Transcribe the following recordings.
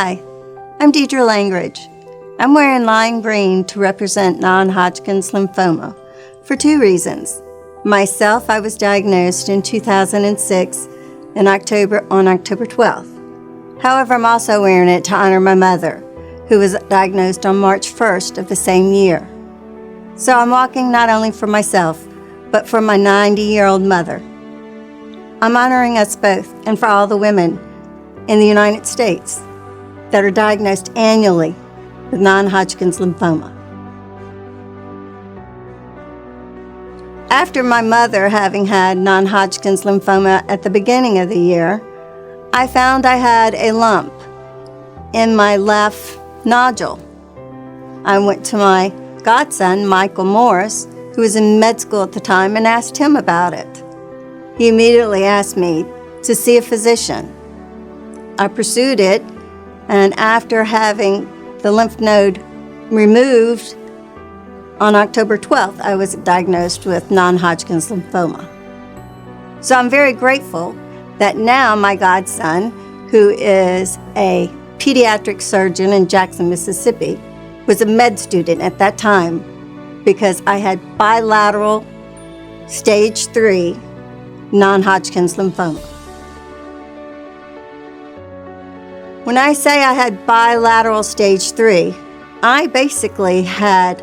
Hi, I'm Deidra Langridge. I'm wearing lime green to represent non-Hodgkins lymphoma for two reasons. Myself, I was diagnosed in 2006 on October 12th. However, I'm also wearing it to honor my mother, who was diagnosed on March 1st of the same year. So I'm walking not only for myself, but for my 90-year-old mother. I'm honoring us both and for all the women in the United States that are diagnosed annually with non-Hodgkin's lymphoma. After my mother having had non-Hodgkin's lymphoma at the beginning of the year, I found I had a lump in my left nodule. I went to my godson, Michael Morris, who was in med school at the time, and asked him about it. He immediately asked me to see a physician. I pursued it, and after having the lymph node removed on October 12th, I was diagnosed with non-Hodgkin's lymphoma. So I'm very grateful that now my godson, who is a pediatric surgeon in Jackson, Mississippi, was a med student at that time because I had bilateral stage 3 non-Hodgkin's lymphoma. When I say I had bilateral stage 3, I basically had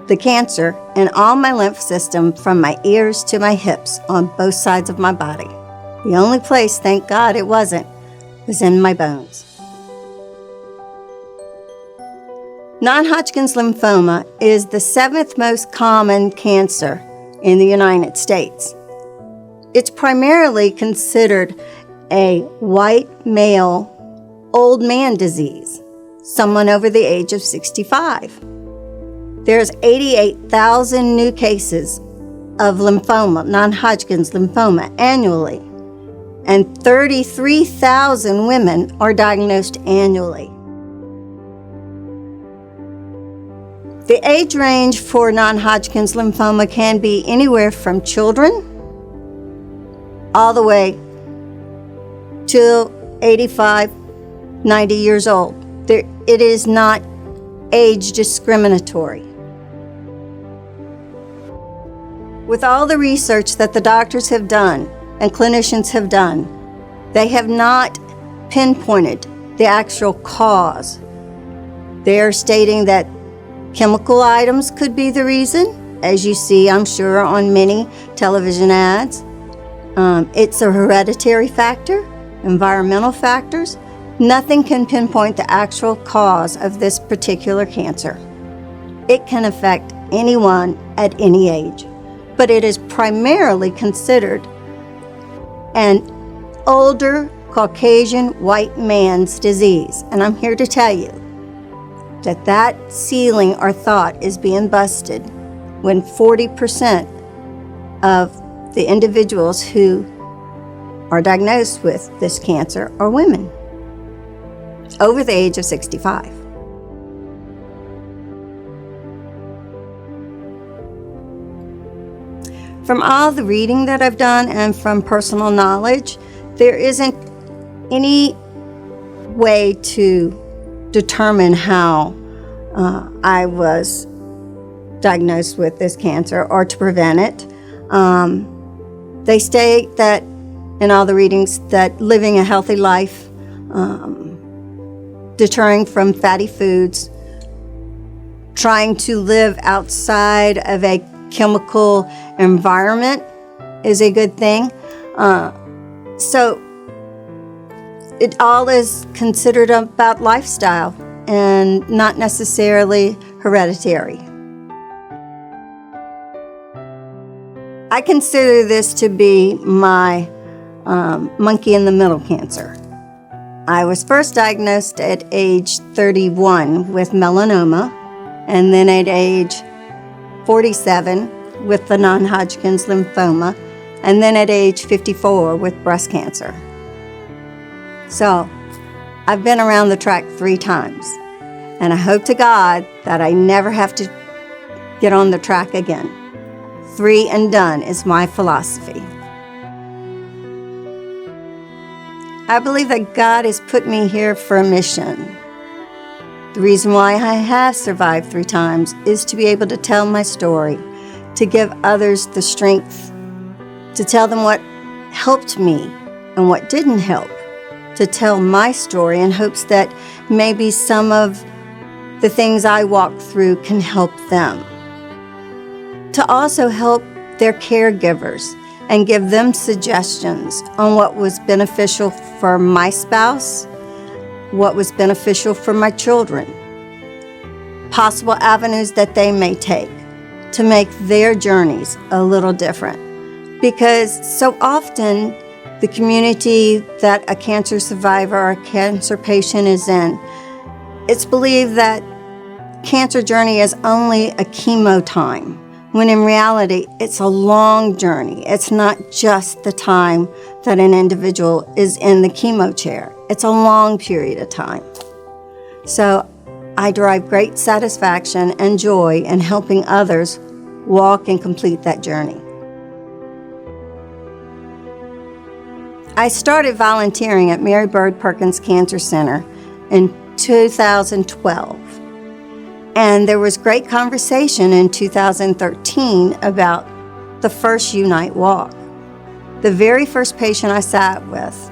the cancer in all my lymph system from my ears to my hips on both sides of my body. The only place, thank God it wasn't, was in my bones. Non-Hodgkin's lymphoma is the 7th most common cancer in the United States. It's primarily considered a white male old man disease, someone over the age of 65. There's 88,000 new cases of lymphoma, non-Hodgkin's lymphoma, annually, and 33,000 women are diagnosed annually. The age range for non-Hodgkin's lymphoma can be anywhere from children all the way to 85, 90 years old. It is not age discriminatory. With all the research that the doctors have done and clinicians have done, they have not pinpointed the actual cause. They are stating that chemical items could be the reason, as you see, I'm sure, on many television ads. It's a hereditary factor, environmental factors. Nothing can pinpoint the actual cause of this particular cancer. It can affect anyone at any age, but it is primarily considered an older Caucasian white man's disease. And I'm here to tell you that that ceiling or thought is being busted when 40% of the individuals who are diagnosed with this cancer are women over the age of 65. From all the reading that I've done and from personal knowledge, there isn't any way to determine how I was diagnosed with this cancer or to prevent it. They state that in all the readings that living a healthy life, deterring from fatty foods, trying to live outside of a chemical environment is a good thing. So it all is considered about lifestyle and not necessarily hereditary. I consider this to be my monkey in the middle cancer. I was first diagnosed at age 31 with melanoma, and then at age 47 with the non-Hodgkin's lymphoma, and then at age 54 with breast cancer. So I've been around the track 3 times, and I hope to God that I never have to get on the track again. 3 and done is my philosophy. I believe that God has put me here for a mission. The reason why I have survived 3 times is to be able to tell my story, to give others the strength, to tell them what helped me and what didn't help, to tell my story in hopes that maybe some of the things I walked through can help them. To also help their caregivers and give them suggestions on what was beneficial for my spouse, what was beneficial for my children, possible avenues that they may take to make their journeys a little different. Because so often the community that a cancer survivor or a cancer patient is in, it's believed that cancer journey is only a chemo time, when in reality it's a long journey. It's not just the time that an individual is in the chemo chair. It's a long period of time. So I derive great satisfaction and joy in helping others walk and complete that journey. I started volunteering at Mary Bird Perkins Cancer Center in 2012. And there was great conversation in 2013 about the first Unite Walk. The very first patient I sat with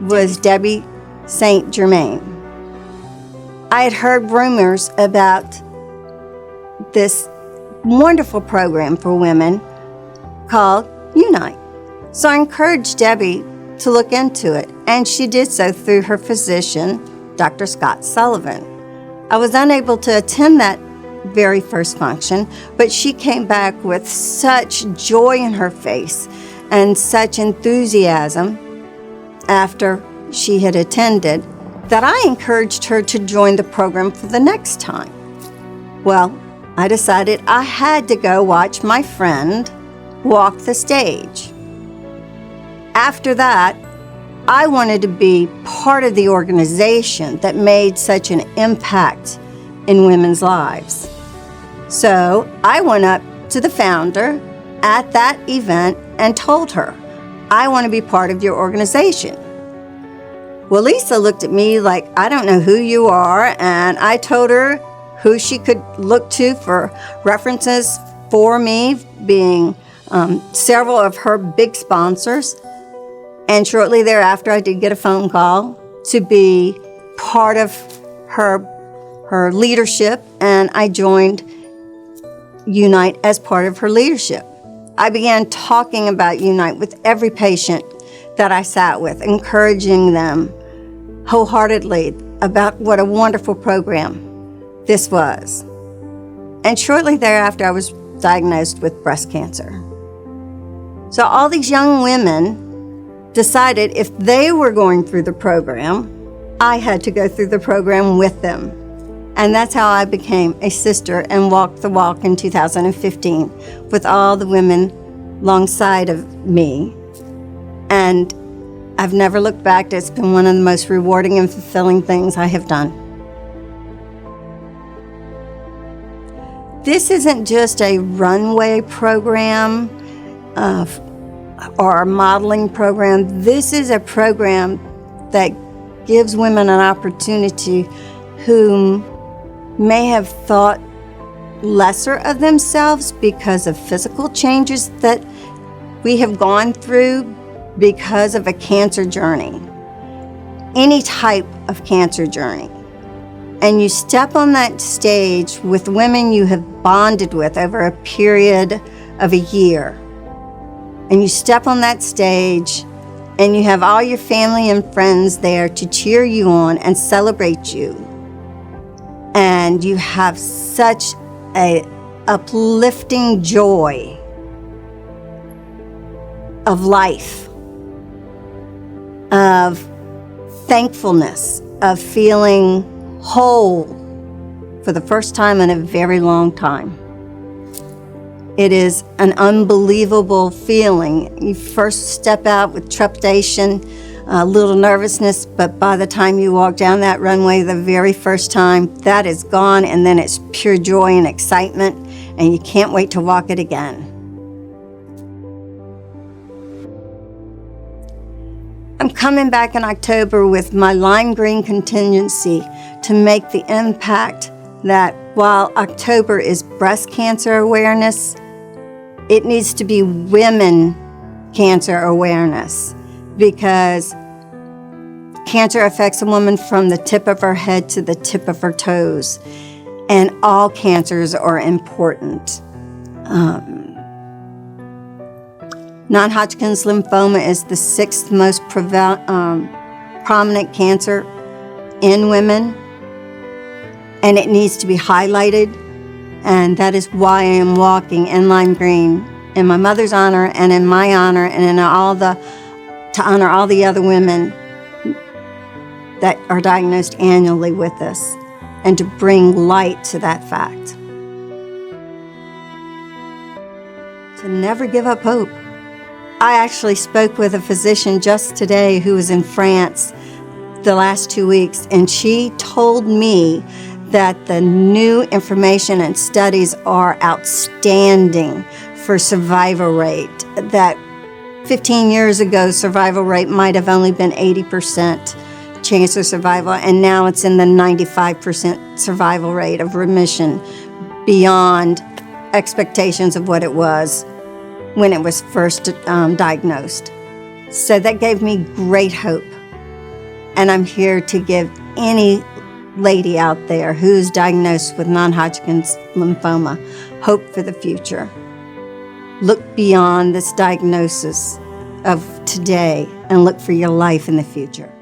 was Debbie St. Germain. I had heard rumors about this wonderful program for women called Unite. So I encouraged Debbie to look into it, and she did so through her physician, Dr. Scott Sullivan. I was unable to attend that very first function, but she came back with such joy in her face and such enthusiasm after she had attended that I encouraged her to join the program for the next time. Well, I decided I had to go watch my friend walk the stage. After that, I wanted to be part of the organization that made such an impact in women's lives. So I went up to the founder at that event and told her, I want to be part of your organization. Well, Lisa looked at me like, I don't know who you are, and I told her who she could look to for references for me, being several of her big sponsors. And shortly thereafter, I did get a phone call to be part of her leadership, and I joined Unite as part of her leadership. I began talking about Unite with every patient that I sat with, encouraging them wholeheartedly about what a wonderful program this was. And shortly thereafter, I was diagnosed with breast cancer. So all these young women decided if they were going through the program, I had to go through the program with them. And that's how I became a sister and walked the walk in 2015 with all the women alongside of me. And I've never looked back. It's been one of the most rewarding and fulfilling things I have done. This isn't just a runway program or a modeling program. This is a program that gives women an opportunity who may have thought lesser of themselves because of physical changes that we have gone through because of a cancer journey, any type of cancer journey. And you step on that stage with women you have bonded with over a period of a year. And you step on that stage and you have all your family and friends there to cheer you on and celebrate you. And you have such a uplifting joy of life, of thankfulness, of feeling whole for the first time in a very long time. It is an unbelievable feeling. You first step out with trepidation, a little nervousness, but by the time you walk down that runway the very first time, that is gone, and then it's pure joy and excitement, and you can't wait to walk it again. I'm I'm coming back in October with my lime green contingency to make the impact that while October is breast cancer awareness, it needs to be women cancer awareness, because cancer affects a woman from the tip of her head to the tip of her toes, and all cancers are important. Non-Hodgkins lymphoma is the 6th most prominent cancer in women, and it needs to be highlighted, and that is why I am walking in lime green in my mother's honor and in my honor, and in to honor all the other women that are diagnosed annually with this, and to bring light to that fact. To never give up hope. I actually spoke with a physician just today who was in France the last 2 weeks, and she told me that the new information and studies are outstanding for survival rate. That 15 years ago, survival rate might have only been 80% chance of survival, and now it's in the 95% survival rate of remission, beyond expectations of what it was when it was first diagnosed. So that gave me great hope. And I'm here to give any lady out there who's diagnosed with non-Hodgkin's lymphoma hope for the future. Look beyond this diagnosis of today and look for your life in the future.